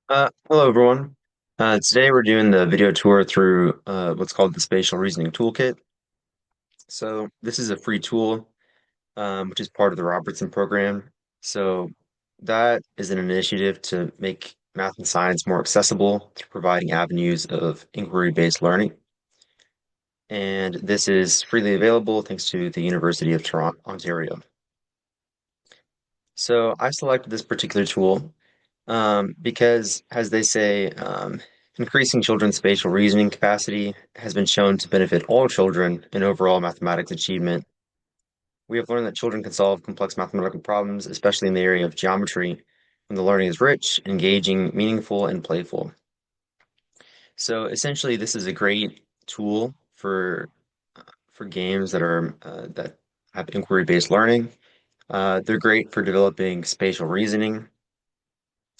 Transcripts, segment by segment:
Hello everyone. Today we're doing the video tour through what's called the Spatial Reasoning Toolkit. So this is a free tool, which is part of the Robertson program. So that is an initiative to make math and science more accessible through providing avenues of inquiry-based learning. And this is freely available thanks to the University of Toronto, Ontario. So I selected this particular tool because, as they say, increasing children's spatial reasoning capacity has been shown to benefit all children in overall mathematics achievement. We have learned that children can solve complex mathematical problems, especially in the area of geometry, when the learning is rich, engaging, meaningful, and playful. So essentially, this is a great tool for games that have inquiry-based learning. They're great for developing spatial reasoning.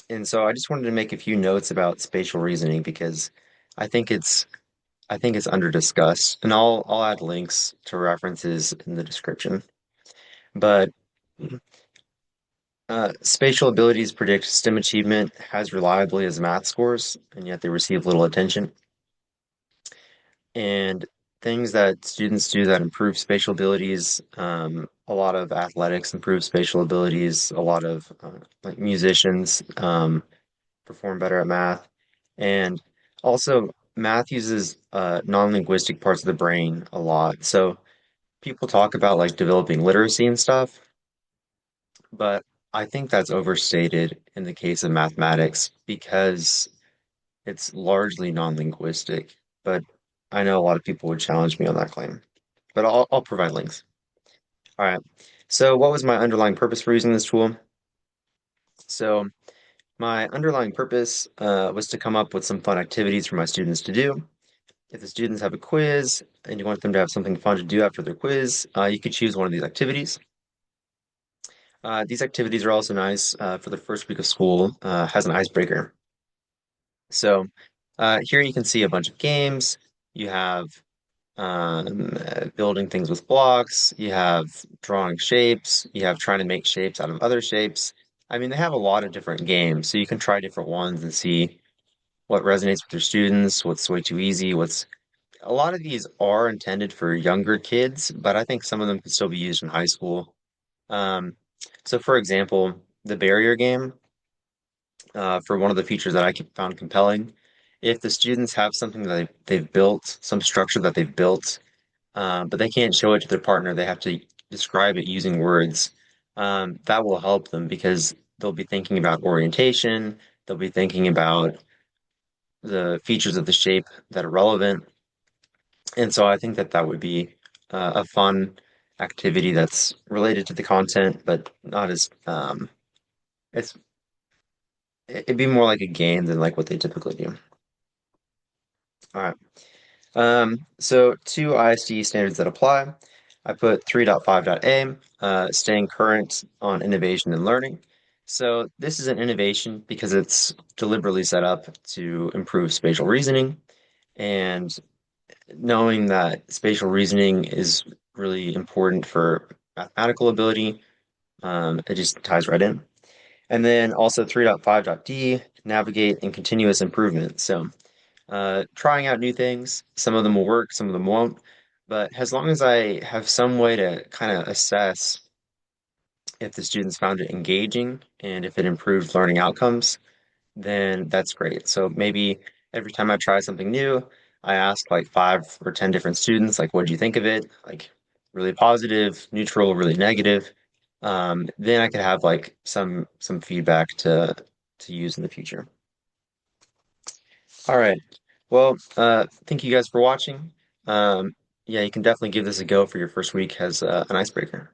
And so I just wanted to make a few notes about spatial reasoning because I think it's I think it's under discussed, and I'll add links to references in the description. But spatial abilities predict STEM achievement as reliably as math scores, and yet they receive little attention. And things that students do that improve spatial abilities, a lot of athletics improve spatial abilities, a lot of like musicians perform better at math. And also, math uses non-linguistic parts of the brain a lot. So people talk about like developing literacy and stuff, but I think that's overstated in the case of mathematics because it's largely non-linguistic. But I know a lot of people would challenge me on that claim. But I'll provide links. All right. So what was my underlying purpose for using this tool? So my underlying purpose was to come up with some fun activities for my students to do. If the students have a quiz and you want them to have something fun to do after their quiz, you could choose one of these activities. These activities are also nice for the first week of school, has an icebreaker. So here you can see a bunch of games. You have building things with blocks, you have drawing shapes, you have trying to make shapes out of other shapes. I mean, they have a lot of different games, so you can try different ones and see what resonates with your students, what's way too easy, what's a lot of these are intended for younger kids, but I think some of them can still be used in high school. Um, so, for example, the barrier game, for one of the features that found compelling, if the students have something that they've built, some structure that they've built, but they can't show it to their partner, they have to describe it using words. That will help them because they'll be thinking about orientation, they'll be thinking about the features of the shape that are relevant. And so I think that that would be a fun activity that's related to the content, but not as it's it'd be more like a game than like what they typically do. All right. So two ISD standards that apply. I put 3.5.a, staying current on innovation and learning. So this is an innovation because it's deliberately set up to improve spatial reasoning. And knowing that spatial reasoning is really important for mathematical ability, it just ties right in. And then also 3.5.d, navigate and continuous improvement. So trying out new things, some of them will work, some of them won't. But as long as I have some way to kind of assess if the students found it engaging and if it improved learning outcomes, then that's great. So maybe every time I try something new, I ask like 5 or 10 different students, like, what do you think of it? Like, really positive, neutral, really negative. Then I could have like some feedback to use in the future. All right. Well, thank you guys for watching. Yeah, you can definitely give this a go for your first week as an icebreaker.